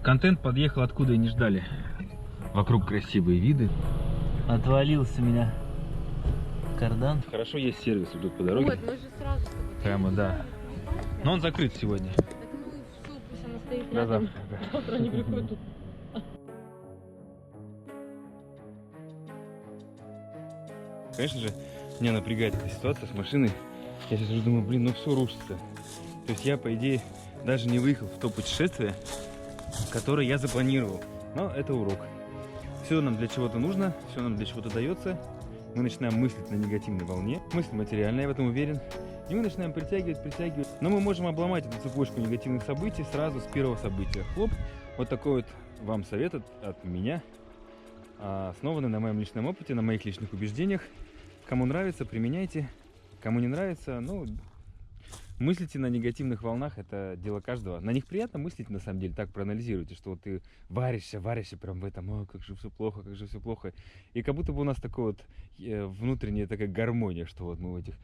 Контент подъехал откуда и не ждали. Вокруг красивые виды. Отвалился у меня кардан. Хорошо есть сервис идут по дороге. Вот, мы же сразу с тобой. Прямо, да. Но он закрыт сегодня. Так ну и все, пусть она стоит До рядом. завтра. Завтра они приходят тут. Конечно же, меня напрягает эта ситуация с машиной. Я сейчас уже думаю, блин, ну все рушится. То есть я, по идее, даже не выехал в то путешествие, которое я запланировал. Но это урок. Все нам для чего-то нужно, все нам для чего-то дается. Мы начинаем мыслить на негативной волне. Мысль материальная, я в этом уверен. И мы начинаем притягивать. Но мы можем обломать эту цепочку негативных событий сразу с первого события. Хлоп. Вот такой вот вам совет от меня, основанный на моем личном опыте, на моих личных убеждениях. Кому нравится, применяйте. Кому не нравится, ну, мыслите на негативных волнах, это дело каждого. На них приятно мыслить, на самом деле, так проанализируйте, что вот ты варишься прям в этом, о, как же все плохо, как же все плохо. И как будто бы у нас такой вот внутренняя такая гармония, что вот мы в этих...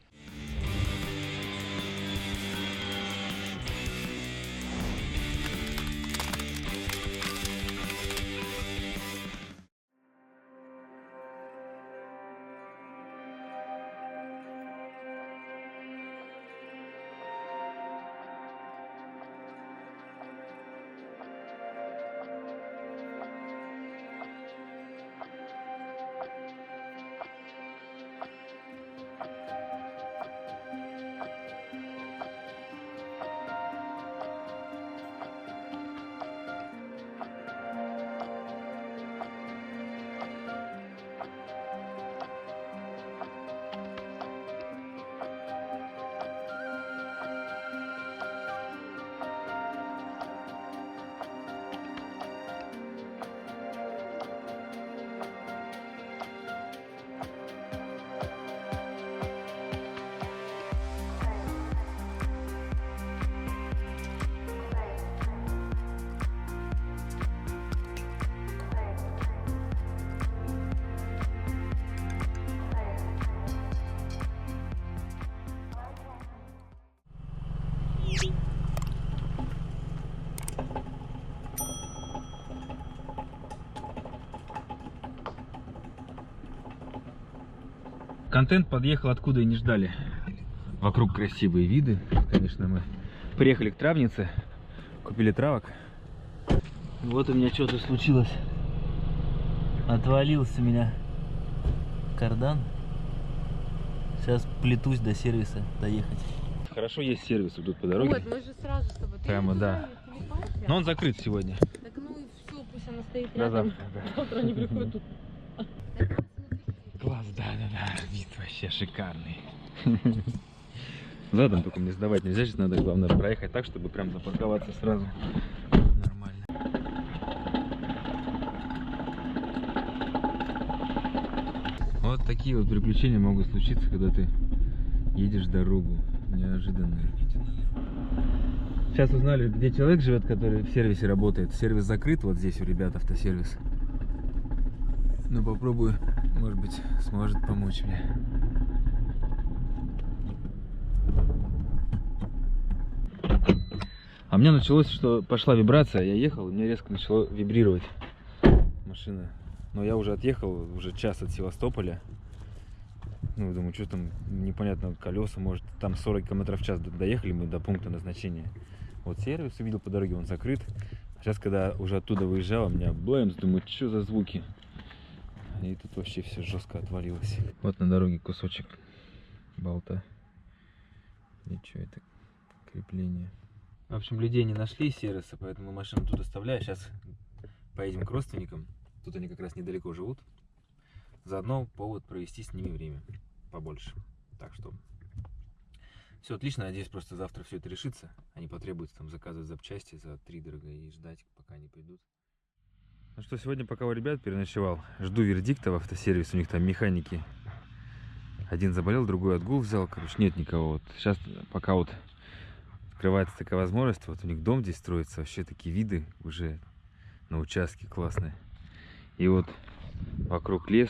Контент подъехал откуда и не ждали. Вокруг красивые виды. Конечно, мы приехали к травнице, купили травок. Вот у меня что-то случилось. Отвалился у меня кардан. Сейчас плетусь до сервиса доехать. Хорошо есть сервис идут по дороге. Вот, мы же сразу с тобой. Ты Прямо, туда да. телефон прям? Но он закрыт сегодня. Так ну и все, пусть она стоит До рядом. завтра, да. Завтра они приходят тут. Класс, да, вид вообще шикарный. Задом только мне сдавать нельзя, сейчас надо, главное, проехать так, чтобы прям запарковаться сразу. Нормально. Вот такие вот приключения могут случиться, когда ты едешь дорогу неожиданную. Сейчас узнали, где человек живет, который в сервисе работает. Сервис закрыт, вот здесь у ребят автосервис. Ну попробую, может быть, сможет помочь мне. А у меня началось, что пошла вибрация, я ехал, и мне резко начало вибрировать машина. Но я уже отъехал, уже час от Севастополя. Ну, думаю, что там, непонятно, колеса, может, там 40 км в час доехали мы до пункта назначения. Вот сервис увидел по дороге, он закрыт. А сейчас, когда уже оттуда выезжал, у меня блэмс, думаю, что за звуки? И тут вообще все жестко отвалилось. Вот на дороге кусочек болта. И что это? Крепление. В общем, людей не нашли сервиса, поэтому машину тут оставляю. Сейчас поедем к родственникам. Тут они как раз недалеко живут. Заодно повод провести с ними время побольше. Так что все отлично. Надеюсь, просто завтра все это решится. Они потребуют там заказывать запчасти за 3 и ждать, пока они придут. Ну что, сегодня пока у ребят переночевал. Жду вердикта в автосервис. У них там механики. Один заболел, другой отгул взял. Короче, нет никого. Вот сейчас пока вот открывается такая возможность. Вот у них дом здесь строится. Вообще такие виды уже на участке классные. И вот вокруг лес.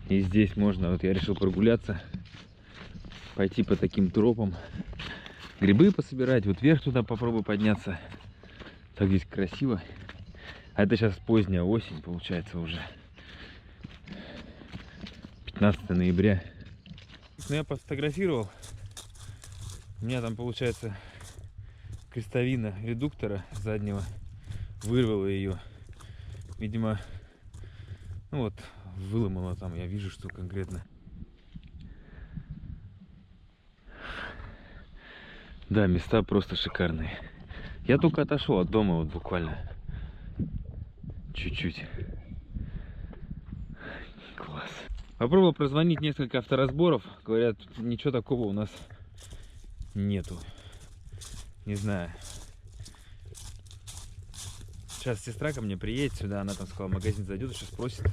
И здесь можно, вот я решил прогуляться, пойти по таким тропам, грибы пособирать, вот вверх туда попробую подняться. Так здесь красиво. А это сейчас поздняя осень, получается, уже. 15 ноября. Ну, я пофотографировал. У меня там, получается, крестовина редуктора заднего. Вырвало ее. Видимо, ну вот, выломала там. Я вижу, что конкретно. Да, места просто шикарные. Я только отошел от дома, вот буквально. Чуть-чуть. Класс. Попробовал прозвонить несколько авторазборов. Говорят, ничего такого у нас нету. Не знаю. Сейчас сестра ко мне приедет сюда. Она там сказала, в магазин зайдет, сейчас спросит,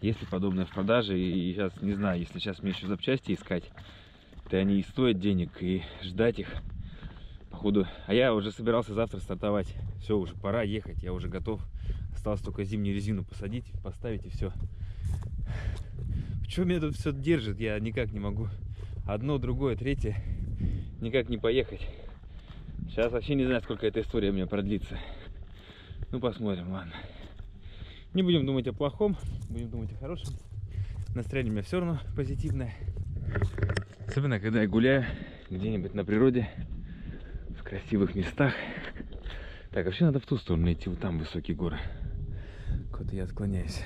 есть ли подобное в продаже. И сейчас, не знаю, если сейчас мне еще запчасти искать, то они и стоят денег, и ждать их. Походу. А я уже собирался завтра стартовать. Все, уже пора ехать. Я уже готов. Осталось только зимнюю резину посадить, поставить, и все. Почему меня тут все держит? Я никак не могу. Одно, другое, третье. Никак не поехать. Сейчас вообще не знаю, сколько эта история у меня продлится. Ну, посмотрим, ладно. Не будем думать о плохом, будем думать о хорошем. Настроение у меня все равно позитивное. Особенно, когда я гуляю где-нибудь на природе, в красивых местах. Так, вообще надо в ту сторону идти, вот там высокие горы. Куда-то я отклоняюсь.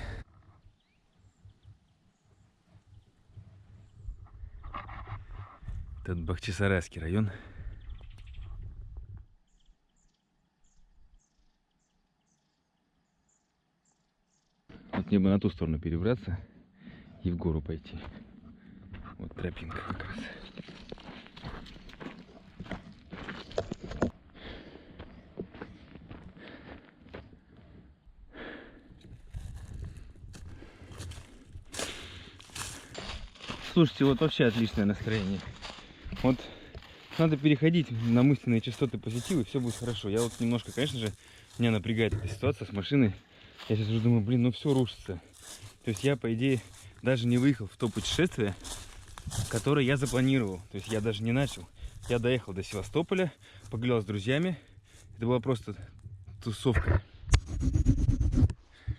Это Бахчисарайский район. Вот мне бы на ту сторону перебраться и в гору пойти. Вот тропинка как раз. Слушайте, вот вообще отличное настроение. Вот надо переходить на мысленные частоты позитива, и все будет хорошо. Я вот немножко, конечно же, меня напрягает эта ситуация с машиной. Я сейчас уже думаю, блин, ну все рушится. То есть я, по идее, даже не выехал в то путешествие, которое я запланировал. То есть я даже не начал. Я доехал до Севастополя, погулял с друзьями. Это была просто тусовка.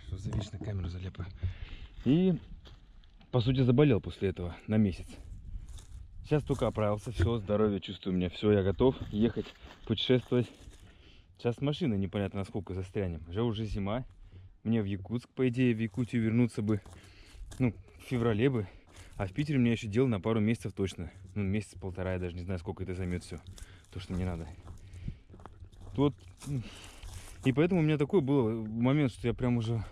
Что за вечно камеру заляпаю. И, по сути, заболел после этого на месяц. Сейчас только оправился, все, здоровье чувствую у меня, все, я готов ехать, путешествовать. Сейчас с машиной непонятно насколько застрянем. Уже зима. Мне в Якутск, по идее, в Якутию вернуться бы, ну, в феврале бы. А в Питере мне еще дело на пару месяцев точно. Ну, месяц-полтора, я даже не знаю, сколько это займет все. То, что мне надо. Вот. И поэтому у меня такой был момент, что я прям уже...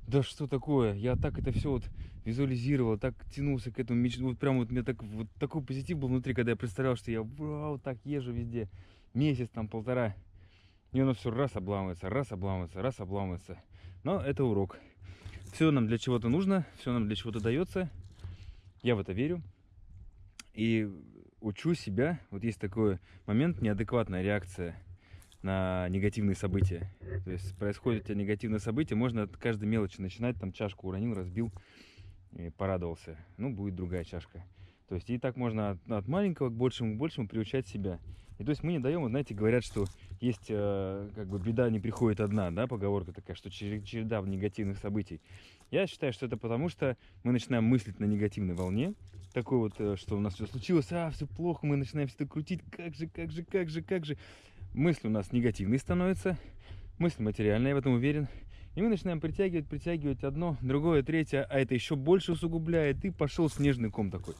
Да что такое? Я так это все вот визуализировал, так тянулся к этому мечту. Вот прям вот у меня так, вот такой позитив был внутри, когда я представлял, что я вау, так езжу везде. Месяц, там, полтора. И оно все раз обламывается, раз обламывается, раз обламывается. Но это урок. Все нам для чего-то нужно, все нам для чего-то дается. Я в это верю. И учу себя. Вот есть такой момент, неадекватная реакция на негативные события. То есть происходит у тебя негативное событие, можно от каждой мелочи начинать, там чашку уронил, разбил, и порадовался. Ну, будет другая чашка. То есть и так можно от маленького к большему приучать себя. И то есть мы не даем, вот знаете, говорят, что есть как бы беда не приходит одна, да, поговорка такая, что череда негативных событий. Я считаю, что это потому, что мы начинаем мыслить на негативной волне, такой вот, что у нас все случилось, все плохо, мы начинаем все это крутить, как же. Мысли у нас негативные становятся, мысли материальные, я в этом уверен. И мы начинаем притягивать одно, другое, третье, а это еще больше усугубляет, и пошел снежный ком такой.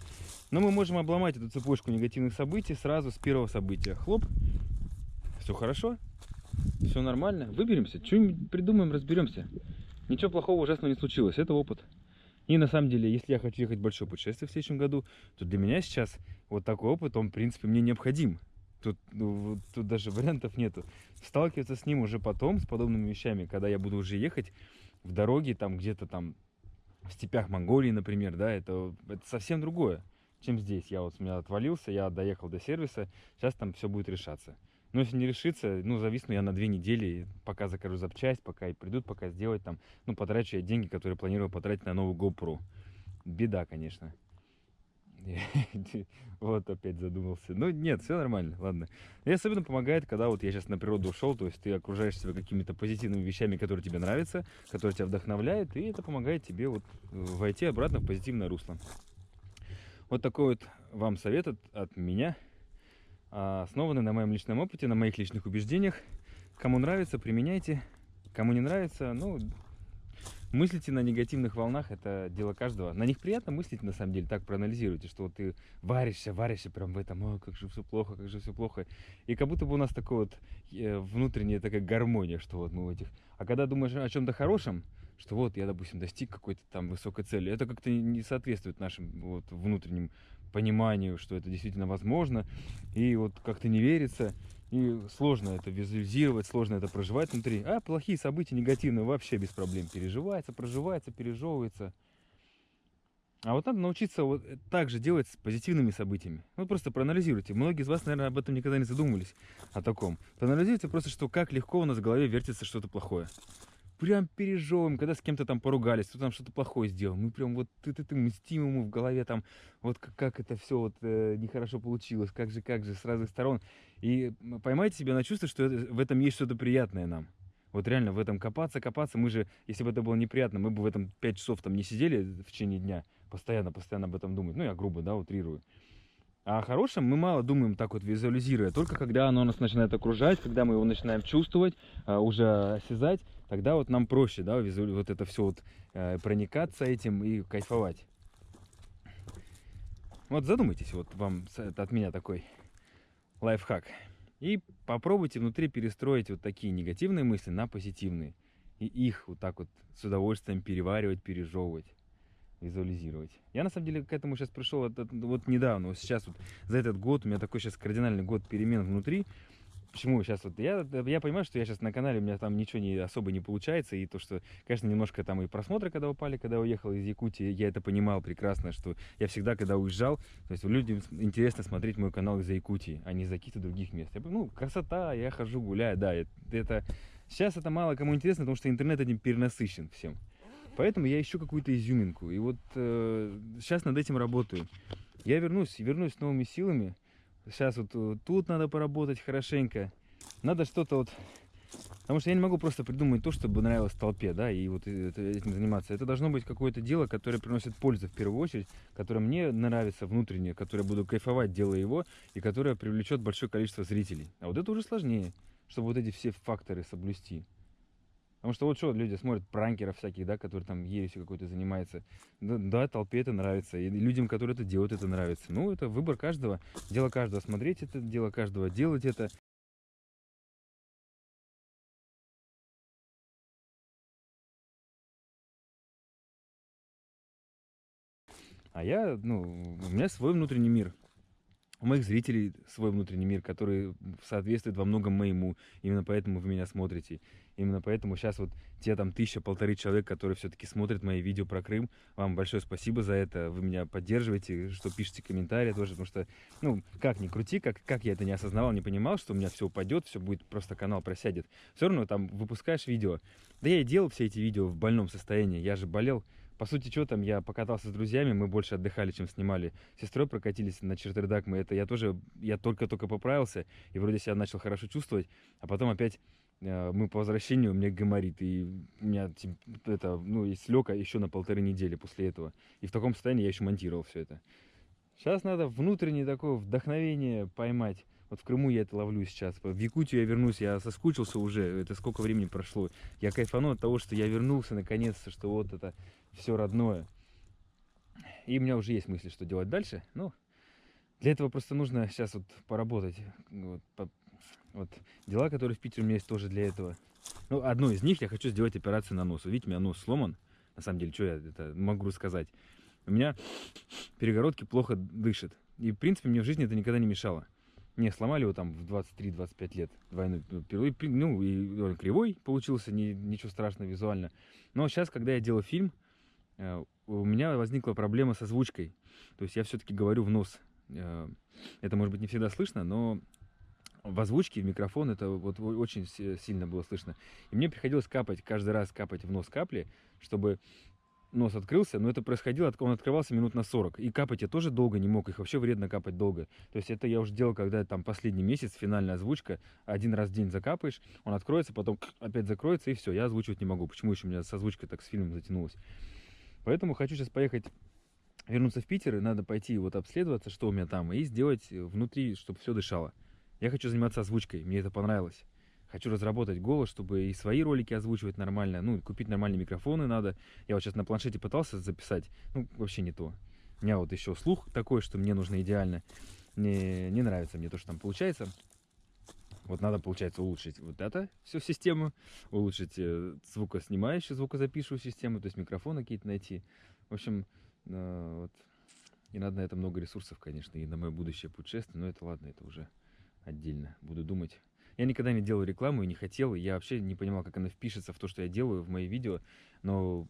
Но мы можем обломать эту цепочку негативных событий сразу с первого события. Хлоп, все хорошо, все нормально, выберемся, что-нибудь придумаем, разберемся. Ничего плохого, ужасного не случилось, это опыт. И на самом деле, если я хочу ехать в большое путешествие в следующем году, то для меня сейчас вот такой опыт, он в принципе мне необходим. Тут даже вариантов нету. Сталкиваться с ним уже потом, с подобными вещами, когда я буду уже ехать в дороге, там где-то там в степях Монголии, например, да, это совсем другое, чем здесь. Я вот, у меня отвалился, я доехал до сервиса, сейчас там все будет решаться. Но если не решится, ну, зависну я на 2 недели, пока закажу запчасть, пока и придут, пока сделать там, ну, потрачу я деньги, которые планировал потратить на новую GoPro. Беда, конечно. Вот опять задумался. Ну нет, все нормально, ладно. И особенно помогает, когда вот я сейчас на природу ушел, то есть ты окружаешь себя какими-то позитивными вещами, которые тебе нравятся, которые тебя вдохновляют, и это помогает тебе вот войти обратно в позитивное русло. Вот такой вот вам совет от меня, основанный на моем личном опыте, на моих личных убеждениях. Кому нравится, применяйте. Кому не нравится, ну, мыслите на негативных волнах, это дело каждого. На них приятно мыслить, на самом деле, так проанализируйте, что вот ты варишься прям в этом, о, как же все плохо, как же все плохо. И как будто бы у нас такая вот внутренняя такая гармония, что вот мы в этих... А когда думаешь о чем-то хорошем, что вот я, допустим, достиг какой-то там высокой цели, это как-то не соответствует нашим вот внутренним пониманию, что это действительно возможно, и вот как-то не верится, и сложно это визуализировать, сложно это проживать внутри. А плохие события, негативные, вообще без проблем переживается, проживается, пережевывается. А вот надо научиться вот так же делать с позитивными событиями. Ну, просто проанализируйте. Многие из вас, наверное, об этом никогда не задумывались, о таком. Проанализируйте просто, что как легко у нас в голове вертится что-то плохое. Прям пережевываем, когда с кем-то там поругались, кто там что-то плохое сделал. Мы прям вот ты мстим ему в голове там, вот как это все вот нехорошо получилось, как же с разных сторон. И поймайте себя на чувство, что в этом есть что-то приятное нам. Вот реально в этом копаться. Мы же, если бы это было неприятно, мы бы в этом 5 часов там не сидели в течение дня, постоянно об этом думать. Ну, я грубо, да, утрирую. А о хорошем мы мало думаем так вот визуализируя. Только когда оно нас начинает окружать, когда мы его начинаем чувствовать, уже осязать, тогда вот нам проще, да, вот это все вот проникаться этим и кайфовать. Вот задумайтесь, вот вам это от меня такой лайфхак. И попробуйте внутри перестроить вот такие негативные мысли на позитивные. И их вот так вот с удовольствием переваривать, пережевывать, визуализировать. Я на самом деле к этому сейчас пришел вот недавно, вот сейчас вот за этот год, у меня такой сейчас кардинальный год перемен внутри. Почему сейчас вот я понимаю, что я сейчас на канале, у меня там ничего особо не получается, и то, что, конечно, немножко там и просмотры, когда упали, когда уехал из Якутии, я это понимал прекрасно, что я всегда, когда уезжал, то есть людям интересно смотреть мой канал из-за Якутии, а не из-за каких-то других мест. Ну, красота, я хожу, гуляю, да, это сейчас это мало кому интересно, потому что интернет этим перенасыщен всем. Поэтому я ищу какую-то изюминку. И вот сейчас над этим работаю. Я вернусь с новыми силами. Сейчас вот тут надо поработать хорошенько. Надо что-то вот... Потому что я не могу просто придумать то, чтобы нравилось толпе, да, и вот этим заниматься. Это должно быть какое-то дело, которое приносит пользу в первую очередь, которое мне нравится внутренне, которое я буду кайфовать, делая его, и которое привлечет большое количество зрителей. А вот это уже сложнее, чтобы вот эти все факторы соблюсти. Потому что вот что люди смотрят пранкеров всяких, да, которые там ересью какой-то занимаются. Да, толпе это нравится. И людям, которые это делают, это нравится. Ну, это выбор каждого. Дело каждого смотреть это, дело каждого делать это. А я, ну, у меня свой внутренний мир. У моих зрителей свой внутренний мир, который соответствует во многом моему. Именно поэтому вы меня смотрите. Именно поэтому сейчас вот те там 1000-1500 человек, которые все-таки смотрят мои видео про Крым, вам большое спасибо за это. Вы меня поддерживаете, что пишете комментарии тоже, потому что, ну, как ни крути, как я это не осознавал, не понимал, что у меня все упадет, все будет, просто канал просядет. Все равно там выпускаешь видео. Да я и делал все эти видео в больном состоянии, я же болел. По сути, что там, я покатался с друзьями, мы больше отдыхали, чем снимали. С сестрой прокатились на Чертердак, я только-только поправился, и вроде себя начал хорошо чувствовать, а потом опять мы по возвращению, у меня гайморит, и у меня и слег еще на 1,5 недели после этого. И в таком состоянии я еще монтировал все это. Сейчас надо внутреннее такое вдохновение поймать. Вот в Крыму я это ловлю сейчас. В Якутию я вернусь, я соскучился уже. Это сколько времени прошло. Я кайфану от того, что я вернулся наконец-то, что вот это все родное. И у меня уже есть мысли, что делать дальше. Ну, для этого просто нужно сейчас вот поработать. Вот дела, которые в Питере у меня есть, тоже для этого. Ну, одно из них я хочу сделать операцию на нос. Видите, у меня нос сломан. На самом деле, что я это могу сказать? У меня перегородки плохо дышат. И, в принципе, мне в жизни это никогда не мешало. Мне сломали его там в 23-25 лет. Двойной, ну, и он кривой получился, ничего страшного визуально. Но сейчас, когда я делаю фильм, у меня возникла проблема с озвучкой. То есть я все-таки говорю в нос. Это, может быть, не всегда слышно, но в озвучке, в микрофон это вот очень сильно было слышно. И мне приходилось каждый раз капать в нос капли, чтобы нос открылся, но это происходило, он открывался минут на 40. И капать я тоже долго не мог, их вообще вредно капать долго. То есть это я уже делал, когда там последний месяц, финальная озвучка, один раз в день закапаешь, он откроется, потом опять закроется, и все, я озвучивать не могу. Почему еще у меня с озвучкой так с фильмом затянулось? Поэтому хочу сейчас поехать, вернуться в Питер, и надо пойти вот обследоваться, что у меня там, и сделать внутри, чтобы все дышало. Я хочу заниматься озвучкой, мне это понравилось. Хочу разработать голос, чтобы и свои ролики озвучивать нормально. Ну, купить нормальные микрофоны надо. Я вот сейчас на планшете пытался записать. Ну, вообще не то. У меня вот еще слух такой, что мне нужно идеально. Не нравится мне то, что там получается. Вот надо, получается, улучшить вот это, всю систему. Улучшить звукоснимающую, звукозаписывающую систему. То есть микрофоны какие-то найти. В общем, вот. И надо на это много ресурсов, конечно. И на мое будущее путешествие. Но это ладно, это уже отдельно. Буду думать. Я никогда не делал рекламу и не хотел, и я вообще не понимал, как она впишется в то, что я делаю в мои видео, но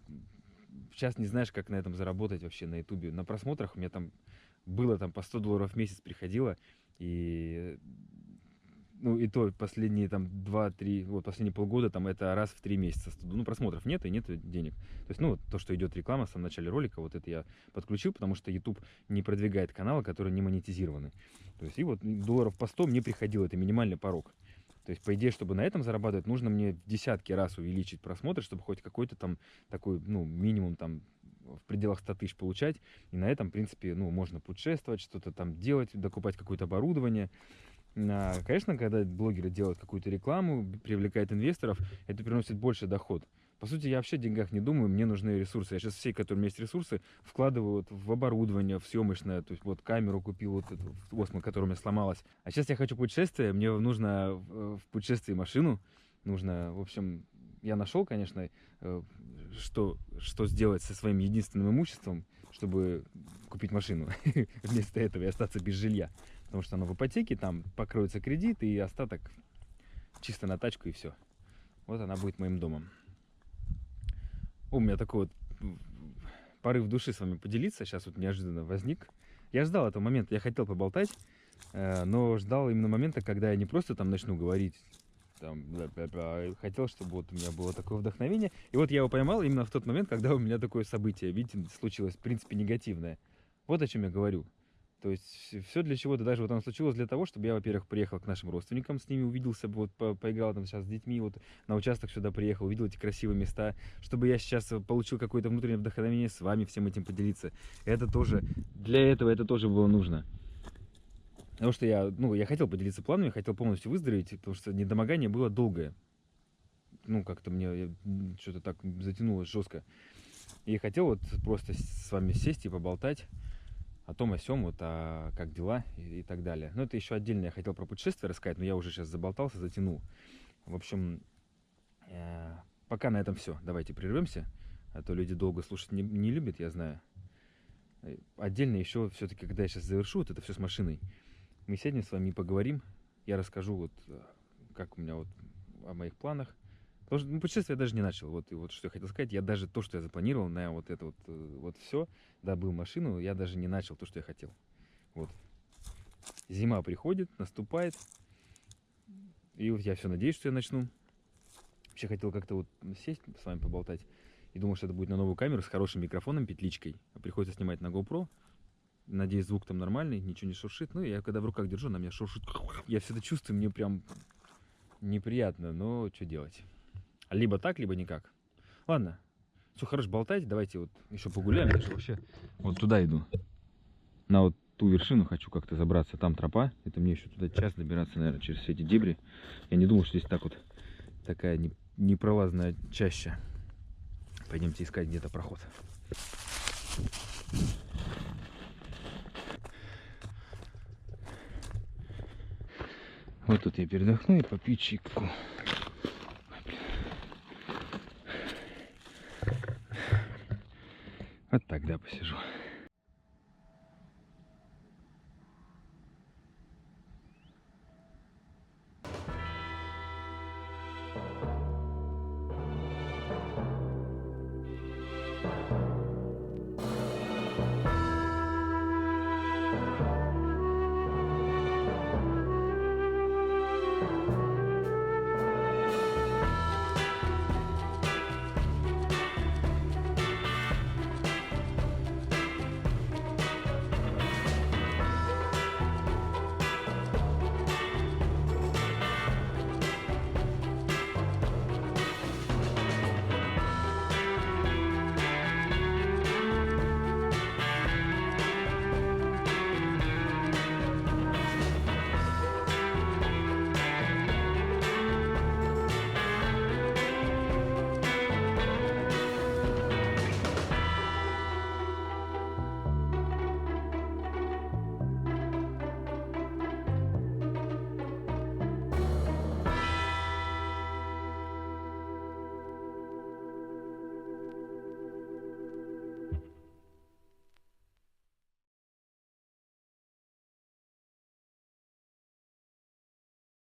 сейчас не знаешь, как на этом заработать вообще на ютубе. На просмотрах у меня там было там по $100 в месяц приходило, и ну и то последние там 2-3, вот последние полгода там это раз в 3 месяца. Ну просмотров нет и нет денег. То есть ну то, что идет реклама в самом начале ролика, вот это я подключил, потому что YouTube не продвигает каналы, которые не монетизированы. То есть и вот долларов по 100 мне приходило, это минимальный порог. То есть, по идее, чтобы на этом зарабатывать, нужно мне в десятки раз увеличить просмотр, чтобы хоть какой-то там такой, ну, минимум там в пределах 100 тысяч получать. И на этом, в принципе, ну, можно путешествовать, что-то там делать, докупать какое-то оборудование. Конечно, когда блогеры делают какую-то рекламу, привлекают инвесторов, это приносит больше доход. По сути, я вообще о деньгах не думаю, мне нужны ресурсы. Я сейчас все, которые у меня есть ресурсы, вкладываю вот в оборудование, в съемочное. То есть вот камеру купил, вот эту Osmo, которая у меня сломалась. А сейчас я хочу путешествие, мне нужно в путешествии машину. Нужно, в общем, я нашел, конечно, что сделать со своим единственным имуществом, чтобы купить машину. Вместо этого и остаться без жилья. Потому что оно в ипотеке, там покроется кредит, и остаток чисто на тачку, и все. Вот она будет моим домом. У меня такой вот порыв души с вами поделиться. Сейчас вот неожиданно возник. Я ждал этого момента, я хотел поболтать, но ждал именно момента, когда я не просто там начну говорить, там, хотел, чтобы вот у меня было такое вдохновение. И вот я его поймал именно в тот момент, когда у меня такое событие, видите, случилось, в принципе, негативное. Вот о чем я говорю. То есть все для чего-то, даже вот оно случилось для того, чтобы я, во-первых, приехал к нашим родственникам, с ними увиделся, вот поиграл там сейчас с детьми, вот на участок сюда приехал, увидел эти красивые места, чтобы я сейчас получил какое-то внутреннее вдохновение с вами всем этим поделиться. Это тоже, для этого это тоже было нужно. Потому что я хотел поделиться планами, хотел полностью выздороветь, потому что недомогание было долгое. Ну, как-то мне что-то так затянулось жестко. И хотел вот просто с вами сесть и поболтать о том, о сём, вот, как дела и так далее. Но это еще отдельно я хотел про путешествие рассказать, но я уже сейчас заболтался, затянул. В общем, пока на этом все. Давайте прервемся, а то люди долго слушать не любят, я знаю. Отдельно еще все-таки, когда я сейчас завершу вот это все с машиной, мы сядем с вами и поговорим. Я расскажу, вот, как у меня вот о моих планах. Потому что путешествие я даже не начал. Вот, и вот что я хотел сказать. Я даже то, что я запланировал на вот это вот все, добыл машину, я даже не начал то, что я хотел. Вот. Зима приходит, наступает. И вот я все надеюсь, что я начну. Вообще хотел как-то вот сесть с вами поболтать. И думал, что это будет на новую камеру с хорошим микрофоном, петличкой. Приходится снимать на GoPro. Надеюсь, звук там нормальный, ничего не шуршит. Ну, я когда в руках держу, на меня шуршит. Я всегда чувствую, мне прям неприятно, но что делать? Либо так, либо никак. Ладно, все, хорошо болтать. Давайте вот еще погуляем. Я же вообще вот туда иду. На вот ту вершину хочу как-то забраться. Там тропа. Это мне еще туда час добираться, наверное, через все эти дебри. Я не думал, что здесь так вот такая непролазная чаща. Пойдемте искать где-то проход. Вот тут я передохну и попью чайку. Вот тогда посижу.